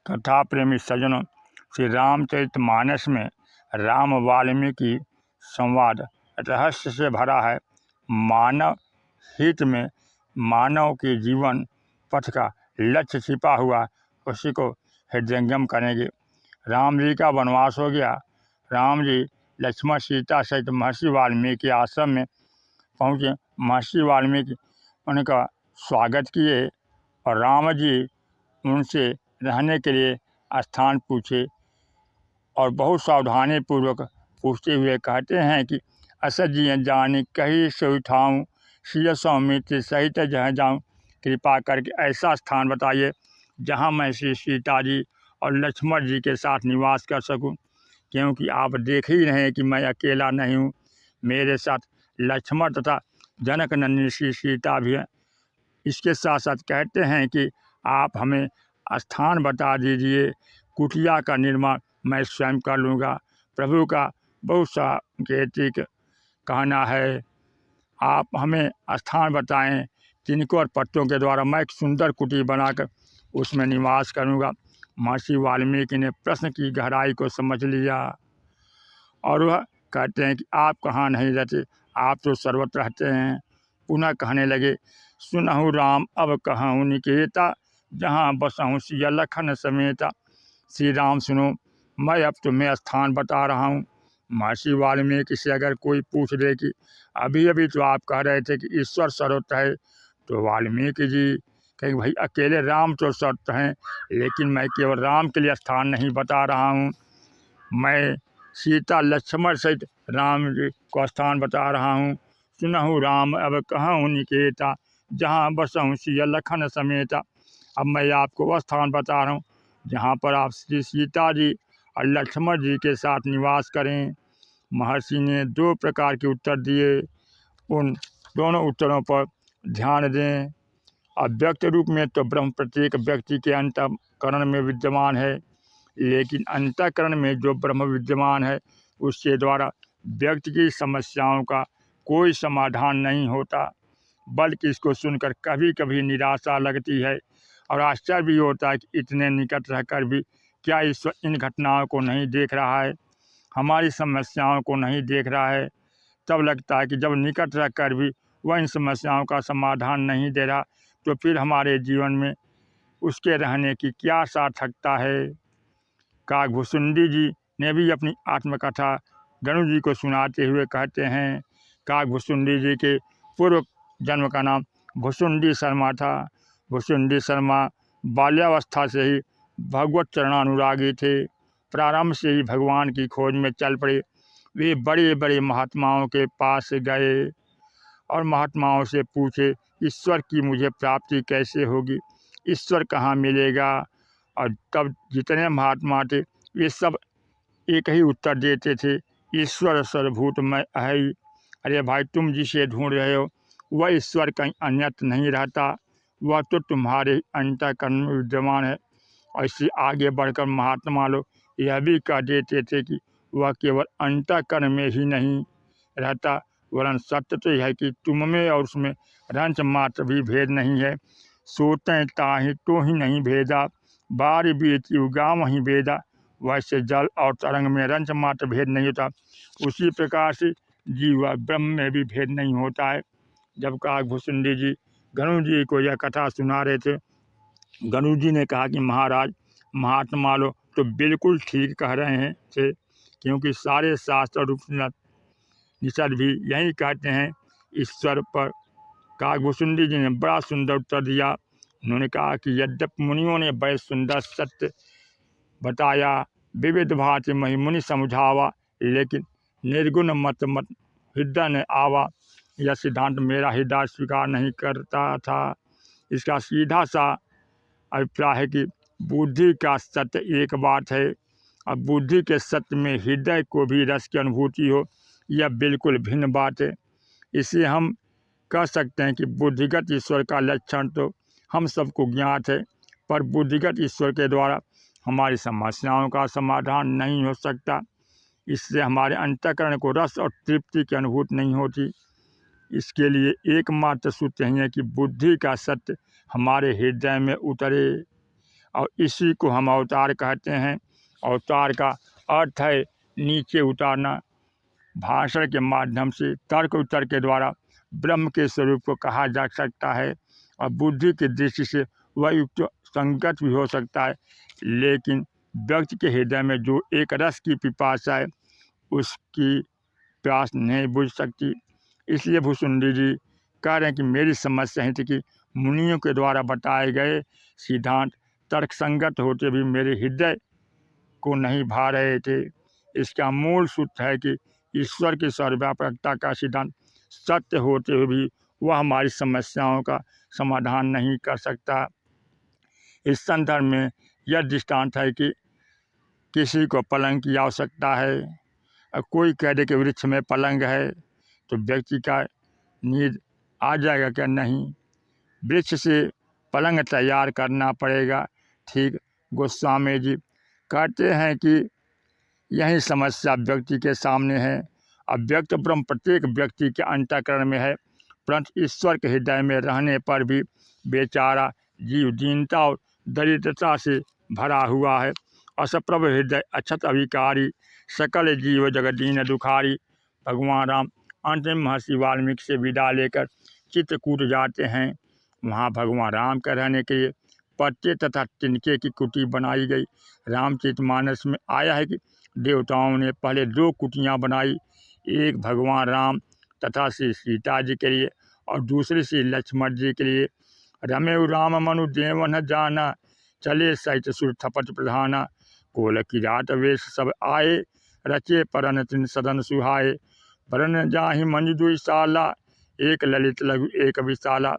कथा प्रेमी सज्जनों, श्री रामचरितमानस में राम वाल्मीकि संवाद रहस्य से भरा है। मानव हित में मानव के जीवन पथ का लक्ष्य छिपा हुआ, उसी को हृदयंगम करेंगे। राम जी का वनवास हो गया। राम जी लक्ष्मण सीता सहित महर्षि वाल्मीकि आश्रम में पहुँचे। महर्षि वाल्मीकि उनका स्वागत किए और राम जी उनसे रहने के लिए स्थान पूछे और बहुत सावधानी पूर्वक पूछते हुए कहते हैं कि असजिय जानी कही सोई ठाऊँ, सिय सौमित्र सहित जहाँ जाऊँ। कृपा करके ऐसा स्थान बताइए जहाँ मैं श्री सीता जी और लक्ष्मण जी के साथ निवास कर सकूं, क्योंकि आप देख ही रहे हैं कि मैं अकेला नहीं हूँ, मेरे साथ लक्ष्मण तथा जनक नंदिनी श्री सीता भी हैं। इसके साथ साथ कहते हैं कि आप हमें स्थान बता दीजिए, कुटिया का निर्माण मैं स्वयं कर लूँगा। प्रभु का बहुत सांकेतिक कहना है, आप हमें स्थान बताएं, तिनकों और पत्तों के द्वारा मैं एक सुंदर कुटी बनाकर उसमें निवास करूँगा। महर्षि वाल्मीकि ने प्रश्न की गहराई को समझ लिया और वह कहते हैं कि आप कहाँ नहीं रहते, आप तो सर्वत्र रहते हैं। पुनः कहने लगे, सुनहु राम अब कहूँ निकेता, जहाँ बसहूँ सिया लखन समेता। श्री राम सुनो, मैं अब तुम्हें स्थान बता रहा हूँ। महर्षि वाल्मीकि से अगर कोई पूछ दे कि अभी अभी तो आप कह रहे थे कि ईश्वर सर्वत्र है, तो वाल्मीकि जी कहें भाई अकेले राम तो सर्वत्र हैं, लेकिन मैं केवल राम के लिए स्थान नहीं बता रहा हूँ, मैं सीता लक्ष्मण सहित राम जी को स्थान बता रहा हूँ। सुनहु राम अब कहूँ निकेता, जहाँ बसहूँ सिया लखन समेता। अब मैं आपको वह स्थान बता रहा हूँ जहाँ पर आप श्री सीता जी और लक्ष्मण जी के साथ निवास करें। महर्षि ने 2 प्रकार के उत्तर दिए, उन दोनों उत्तरों पर ध्यान दें। अव्यक्त रूप में तो ब्रह्म प्रत्येक व्यक्ति के अंतःकरण में विद्यमान है, लेकिन अंतःकरण में जो ब्रह्म विद्यमान है उसके द्वारा व्यक्ति की समस्याओं का कोई समाधान नहीं होता, बल्कि इसको सुनकर कभी कभी निराशा लगती है और आश्चर्य भी होता है कि इतने निकट रहकर भी क्या ईश्वर इन घटनाओं को नहीं देख रहा है, हमारी समस्याओं को नहीं देख रहा है। तब लगता है कि जब निकट रहकर भी वह इन समस्याओं का समाधान नहीं दे रहा, तो फिर हमारे जीवन में उसके रहने की क्या सार्थकता है। काकभुसुंडी जी ने भी अपनी आत्मकथा गणु जी को सुनाते हुए कहते हैं, काकभुसुंडी जी के पूर्व जन्म का नाम भुसुंडी शर्मा था। भुसुंडी शर्मा बाल्यावस्था से ही भगवत चरणानुरागी थे। प्रारंभ से ही भगवान की खोज में चल पड़े। वे बड़े बड़े महात्माओं के पास गए और महात्माओं से पूछे, ईश्वर की मुझे प्राप्ति कैसे होगी, ईश्वर कहाँ मिलेगा। और तब जितने महात्मा थे वे सब एक ही उत्तर देते थे, ईश्वर सर्वभूत में है। अरे भाई, तुम जिसे ढूंढ रहे हो वह ईश्वर कहीं अन्यत्र नहीं रहता, वह तो तुम्हारे अंतःकरण में विद्यमान है। और इससे आगे बढ़कर महात्मा लोग यह भी कह देते थे कि वह केवल अंतःकरण में ही नहीं रहता, वरन सत्य तो यह है कि तुम में और उसमें रंच मात्र भी भेद नहीं है। सोते ताहि तो ही नहीं भेदा, बार बीती उगाम ही भेदा। वैसे जल और तरंग में रंच मात्र भेद नहीं होता, उसी प्रकार से जीव व ब्रह्म में भी भेद नहीं होता है। जब काकभुसुंडी जी गणु जी को यह कथा सुना रहे थे, गणु जी ने कहा कि महाराज, महात्मा लोग तो बिल्कुल ठीक कह रहे हैं थे, क्योंकि सारे शास्त्र और उपनिषद भी यही कहते हैं ईश्वर पर। काकभुसुंडी जी ने बड़ा सुंदर उत्तर दिया। उन्होंने कहा कि यद्यपि मुनियों ने बड़े सुंदर सत्य बताया, विविध भांति महिमुनि समझावा, लेकिन निर्गुण मत हृदय ने आवा। यह सिद्धांत मेरा हृदय स्वीकार नहीं करता था। इसका सीधा सा अभिप्राय है कि बुद्धि का सत्य एक बात है और बुद्धि के सत्य में हृदय को भी रस की अनुभूति हो, यह बिल्कुल भिन्न बात है। इसे हम कह सकते हैं कि बुद्धिगत ईश्वर का लक्षण तो हम सबको ज्ञात है, पर बुद्धिगत ईश्वर के द्वारा हमारी समस्याओं का समाधान नहीं हो सकता। इससे हमारे अंतःकरण को रस और तृप्ति की अनुभूति नहीं होती। इसके लिए एकमात्र सूत्र यही है कि बुद्धि का सत्य हमारे हृदय में उतरे और इसी को हम अवतार कहते हैं। अवतार का अर्थ है नीचे उतारना। भाषण के माध्यम से, तर्क उत्तर के द्वारा ब्रह्म के स्वरूप को कहा जा सकता है और बुद्धि की दृष्टि से वह युक्त संगत भी हो सकता है, लेकिन व्यक्ति के हृदय में जो एक रस की पिपासा है उसकी प्यास नहीं बुझ सकती। इसलिए भुसुंडी जी कह रहे हैं कि मेरी समस्या ही थी कि मुनियों के द्वारा बताए गए सिद्धांत तर्कसंगत होते भी मेरे हृदय को नहीं भा रहे थे। इसका मूल सूत्र है कि ईश्वर की सर्वव्यापकता का सिद्धांत सत्य होते हुए भी वह हमारी समस्याओं का समाधान नहीं कर सकता। इस संदर्भ में यह दृष्टांत है कि किसी को पलंग की आवश्यकता है, कोई कह दे कि वृक्ष में पलंग है, तो व्यक्ति का नींद आ जाएगा क्या? नहीं, वृक्ष से पलंग तैयार करना पड़ेगा। ठीक गोस्वामी जी कहते हैं कि यही समस्या व्यक्ति के सामने है। अव्यक्त ब्रह्म प्रत्येक व्यक्ति के अंतःकरण में है, परंतु ईश्वर के हृदय में रहने पर भी बेचारा जीव दीनता और दरिद्रता से भरा हुआ है। असप्रभ हृदय अक्षत अभिकारी, सकल जीव जगत दीन दुखारी। भगवान राम अंतिम महर्षि वाल्मीकि से विदा लेकर चित्रकूट जाते हैं। वहाँ भगवान राम के रहने के लिए पत्ते तथा तिनके की कुटी बनाई गई। रामचरितमानस में आया है कि देवताओं ने पहले 2 कुटियाँ बनाई, एक भगवान राम तथा श्री सीता जी के लिए और दूसरी श्री लक्ष्मण जी के लिए। रमेउ राम मनु देवन जाना, चले सहित सुर थपट प्रधाना। कोल किरात वेश सब आए, रचे परन तिन सदन सुहाए। परन जाहि मंजु दुई साला, एक ललित लघु एक विशाला।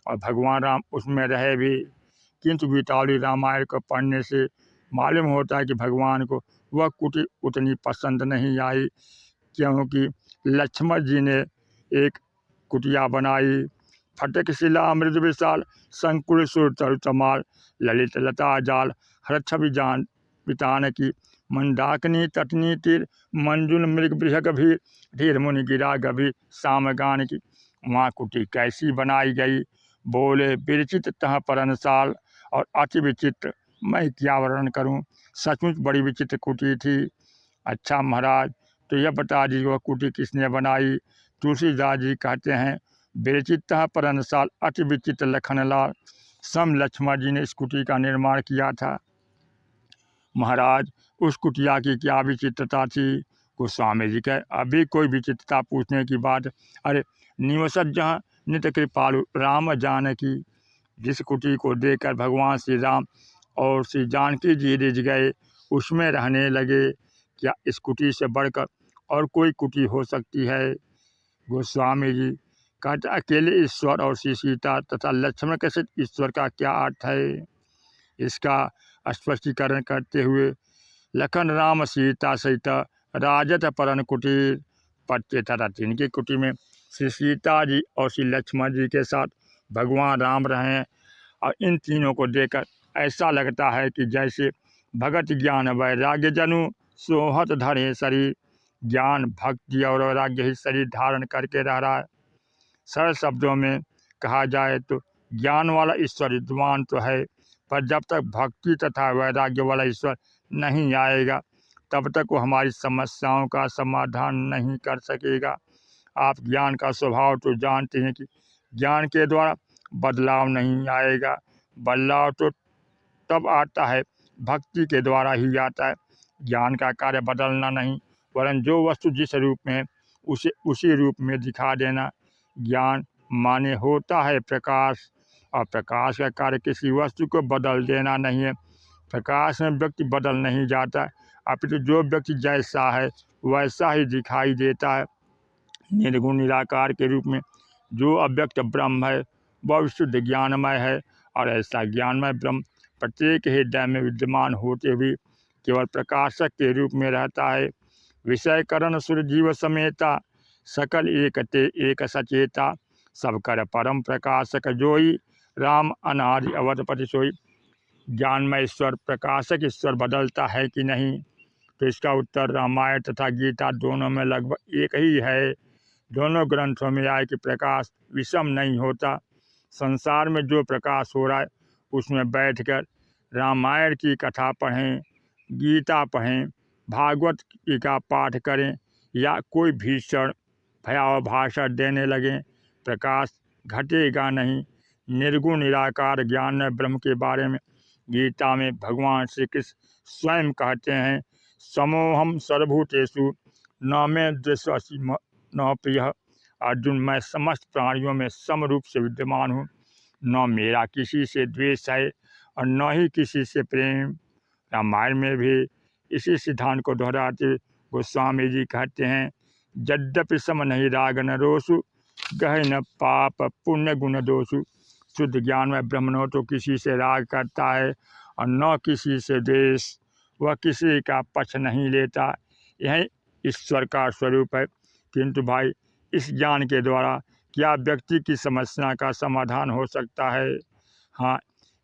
और भगवान राम उसमें रहे भी, किंतु गीतावली रामायण को पढ़ने से मालूम होता है कि भगवान को वह कुटी उतनी पसंद नहीं आई, क्योंकि लक्ष्मण जी ने एक कुटिया बनाई। फटक शिला मृद विशाल, संकुल सुर तरु तमाल। ललित लता जाल हर छवि जान पितान की। मंदाकिनी तटनी तीर, मंजुल मृग बृहग भी। धीर मुनि गिरा गभी सामगान की। वहाँ कुटी कैसी बनाई गई? बोले विरचित तह परनसाल, और अति विचित्र, मैं क्या वर्णन करूं, सचमुच बड़ी विचित्र कुटी थी। अच्छा महाराज, तो यह बता दीजिए वह कुटी किसने बनाई? तुलसीदास जी कहते हैं, विरचित तह परनसाल अति विचित्र लखनलाल। सम लक्ष्मण जी ने इस कुटी का निर्माण किया था। महाराज, उस कुटिया की क्या विचित्रता थी? गोस्वामी जी कहे, अभी कोई विचित्रता पूछने की बात? अरे निवसत जहाँ नित्य कृपालु राम जानकी। जिस कुटी को देखकर भगवान श्री राम और श्री जानकी जी रिझ गए, उसमें रहने लगे। क्या इस कुटी से बढ़कर और कोई कुटी हो सकती है? गोस्वामी जी कहते, अकेले ईश्वर और श्री सीता तथा लक्ष्मण के साथ ईश्वर का क्या अर्थ है? इसका स्पष्टीकरण करते हुए, लखन राम सीता सहित राजत परन कुटीर। पत्ते तथा तिनकी कुटी में श्री सीता जी और श्री लक्ष्मण जी के साथ भगवान राम रहें। और इन तीनों को देखकर ऐसा लगता है कि जैसे भगत ज्ञान वैराग्य जनु सोहत धरे शरीर। ज्ञान भक्ति और वैराग्य ही शरीर धारण करके रह रहा है। सरल शब्दों में कहा जाए तो ज्ञान वाला ईश्वर विद्वान तो है, पर जब तक भक्ति तथा वैराग्य वाला ईश्वर नहीं आएगा तब तक वो हमारी समस्याओं का समाधान नहीं कर सकेगा। आप ज्ञान का स्वभाव तो जानते हैं कि ज्ञान के द्वारा बदलाव नहीं आएगा। बदलाव तो तब आता है, भक्ति के द्वारा ही आता है। ज्ञान का कार्य बदलना नहीं, वरन जो वस्तु जिस रूप में है उसे उसी रूप में दिखा देना। ज्ञान माने होता है प्रकाश, और प्रकाश का कार्य किसी वस्तु को बदल देना नहीं है। प्रकाश में व्यक्ति बदल नहीं जाता है, अपितु जो व्यक्ति जैसा है वैसा ही दिखाई देता है। निर्गुण निराकार के रूप में जो अव्यक्त ब्रह्म है वह विशुद्ध ज्ञानमय है, और ऐसा ज्ञानमय ब्रह्म प्रत्येक हृदय में विद्यमान होते हुए केवल प्रकाशक के रूप में रहता है। विषय करण सुर जीव समेता, सकल एकते एक सचेता। सब कर परम प्रकाशक जोई, राम अनादि अवधपति सोई। ज्ञानमय ईश्वर प्रकाशक ईश्वर बदलता है कि नहीं? तो इसका उत्तर रामायण तथा गीता दोनों में लगभग एक ही है। दोनों ग्रंथों में आए कि प्रकाश विषम नहीं होता। संसार में जो प्रकाश हो रहा है उसमें बैठकर रामायण की कथा पढ़ें, गीता पढ़ें, भागवत जी का पाठ करें या कोई भीषण भयावह भाषण देने लगें, प्रकाश घटेगा नहीं। निर्गुण निराकार ज्ञान है ब्रह्म के बारे में गीता में भगवान श्री कृष्ण स्वयं कहते हैं, समोहम सर्वभूतेषु न मे द्वेषसि न प्रियः। अर्जुन, मैं समस्त प्राणियों में सम रूप से विद्यमान हूँ, न मेरा किसी से द्वेष है और न ही किसी से प्रेम। रामायण में भी इसी सिद्धांत को दोहराते गोस्वामी जी कहते हैं, यद्यपि सम नहीं राग न रोषु, गहे न पाप पुण्य गुण दोषु। शुद्ध ज्ञान में ब्रह्मणो तो किसी से राग करता है और न किसी से द्वेष, वह किसी का पक्ष नहीं लेता, यही ईश्वर का स्वरूप है। किंतु भाई, इस ज्ञान के द्वारा क्या व्यक्ति की समस्या का समाधान हो सकता है? हाँ,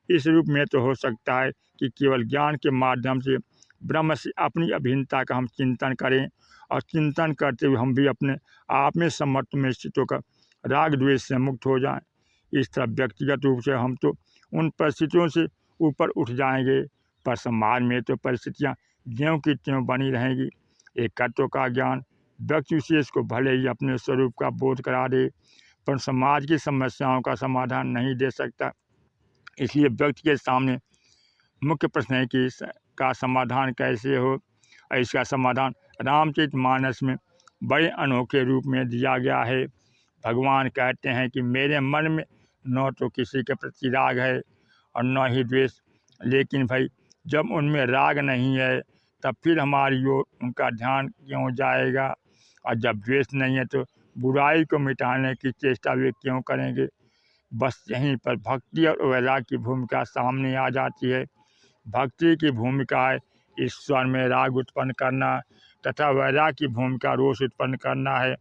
इस रूप में तो हो सकता है कि केवल ज्ञान के माध्यम से ब्रह्म से अपनी अभिन्नता का हम चिंतन करें और चिंतन करते हुए हम भी अपने आप में समर्थ में स्थित होकर राग द्वेष से मुक्त हो जाएं। इस तरह व्यक्तिगत रूप से हम तो उन परिस्थितियों से ऊपर उठ जाएंगे, पर समाज में तो परिस्थितियाँ ज्यों की त्यों बनी रहेंगी। एकत्व का ज्ञान व्यक्ति विशेष को भले ही अपने स्वरूप का बोध करा दे, पर समाज की समस्याओं का समाधान नहीं दे सकता। इसलिए व्यक्ति के सामने मुख्य प्रश्न है कि इसका समाधान कैसे हो। और इसका समाधान रामचरितमानस में बड़े अनोखे रूप में दिया गया है। भगवान कहते हैं कि मेरे मन में न तो किसी के प्रति राग है और न ही द्वेष, लेकिन भाई जब उनमें राग नहीं है तब फिर हमारी ओर उनका ध्यान क्यों जाएगा, और जब द्वेष नहीं है तो बुराई को मिटाने की चेष्टा वे क्यों करेंगे। बस यहीं पर भक्ति और वैराग्य की भूमिका सामने आ जाती है। भक्ति की भूमिका है ईश्वर में राग उत्पन्न करना, तथा वैराग्य की भूमिका रोष उत्पन्न करना है।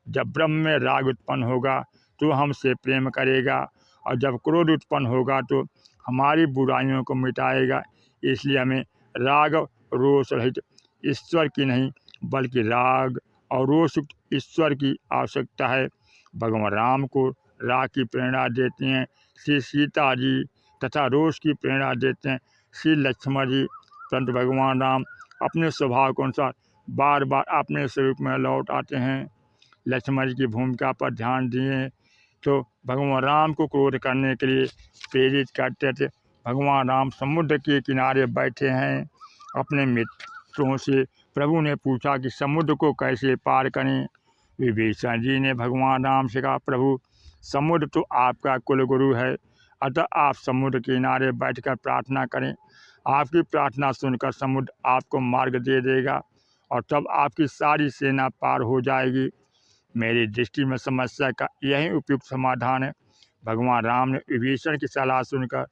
जब ब्रह्म में राग उत्पन्न होगा तो हमसे प्रेम करेगा, और जब क्रोध उत्पन्न होगा तो हमारी बुराइयों को मिटाएगा। इसलिए हमें राग रोष रहित ईश्वर की नहीं बल्कि राग और रोष ईश्वर की आवश्यकता है। भगवान राम को राग की प्रेरणा देती हैं श्री सीता जी, तथा रोष की प्रेरणा देते हैं श्री लक्ष्मण जी। परंतु भगवान राम अपने स्वभाव के अनुसार बार बार अपने स्वरूप में लौट आते हैं। लक्ष्मण जी की भूमिका पर ध्यान दिए तो भगवान राम को क्रोध करने के लिए प्रेरित करते थे। भगवान राम समुद्र के किनारे बैठे हैं अपने मित्रों से। प्रभु ने पूछा कि समुद्र को कैसे पार करें। विभीषण जी ने भगवान राम से कहा, प्रभु समुद्र तो आपका कुल गुरु है, अतः आप समुद्र के किनारे बैठकर प्रार्थना करें। आपकी प्रार्थना सुनकर समुद्र आपको मार्ग दे देगा और तब आपकी सारी सेना पार हो जाएगी। मेरी दृष्टि में समस्या का यही उपयुक्त समाधान है। भगवान राम ने विभीषण की सलाह सुनकर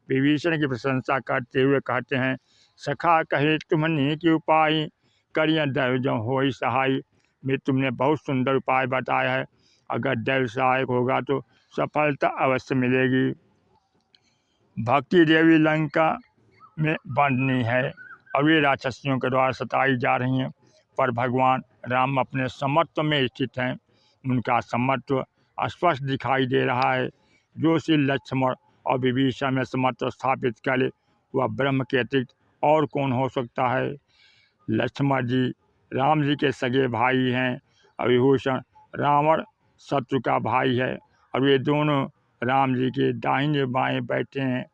विभीषण की प्रशंसा करते हुए कहते हैं, सखा कहे तुमने कि उपाय करिए दैव जो हो सहाय। में तुमने बहुत सुंदर उपाय बताया है, अगर दैव सहायक होगा तो सफलता अवश्य मिलेगी। भक्ति देवी लंका में बंधनी है और वे राक्षसियों के द्वारा सताई जा रही हैं, पर भगवान राम अपने समत्व में स्थित हैं। उनका समत्व स्पष्ट दिखाई दे रहा है। जो श्री लक्ष्मण और विभीषण में समत्व स्थापित करे वह ब्रह्म के अतिरिक्त और कौन हो सकता है। लक्ष्मण जी राम जी के सगे भाई हैं और विभीषण रावण शत्रु का भाई है, और वे दोनों राम जी के दाहिने बाएं बैठे हैं।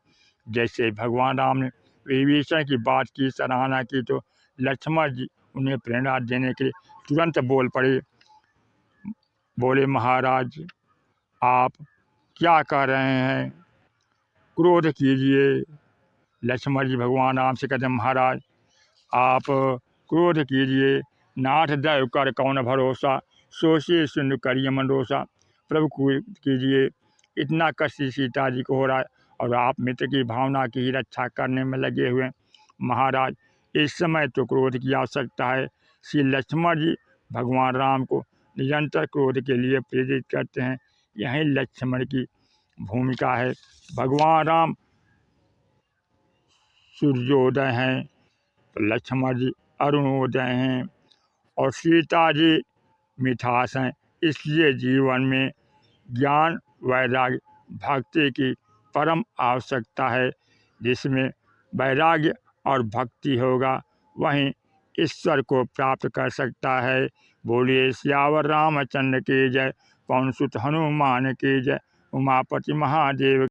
जैसे भगवान राम ने विभीषण की बात की सराहना की तो लक्ष्मण जी उन्हें प्रेरणा देने के लिए तुरंत बोल पड़े। बोले, महाराज आप क्या कह रहे हैं, क्रोध कीजिए। लक्ष्मण जी भगवान राम से कहते हैं, महाराज आप क्रोध कीजिए, नाथ दैव कर कौन भरोसा, सोचिए सुन करिए मनोसा। प्रभु कीजिए, इतना कष्ट सीता जी को हो रहा है और आप मित्र की भावना की ही रक्षा करने में लगे हुए हैं। महाराज इस समय तो क्रोध की आवश्यकता है। श्री लक्ष्मण जी भगवान राम को निरंतर क्रोध के लिए प्रेरित करते हैं। यही लक्ष्मण की भूमिका है। भगवान राम सूर्योदय हैं तो लक्ष्मण जी अरुणोदय हैं और सीता जी मिठास हैं। इसलिए जीवन में ज्ञान वैराग्य भक्ति की परम आवश्यकता है, जिसमें वैराग्य और भक्ति होगा वहीं ईश्वर को प्राप्त कर सकता है। बोलिए सियावर रामचंद्र की जय, पवन सुत हनुमान की जय, उमापति महादेव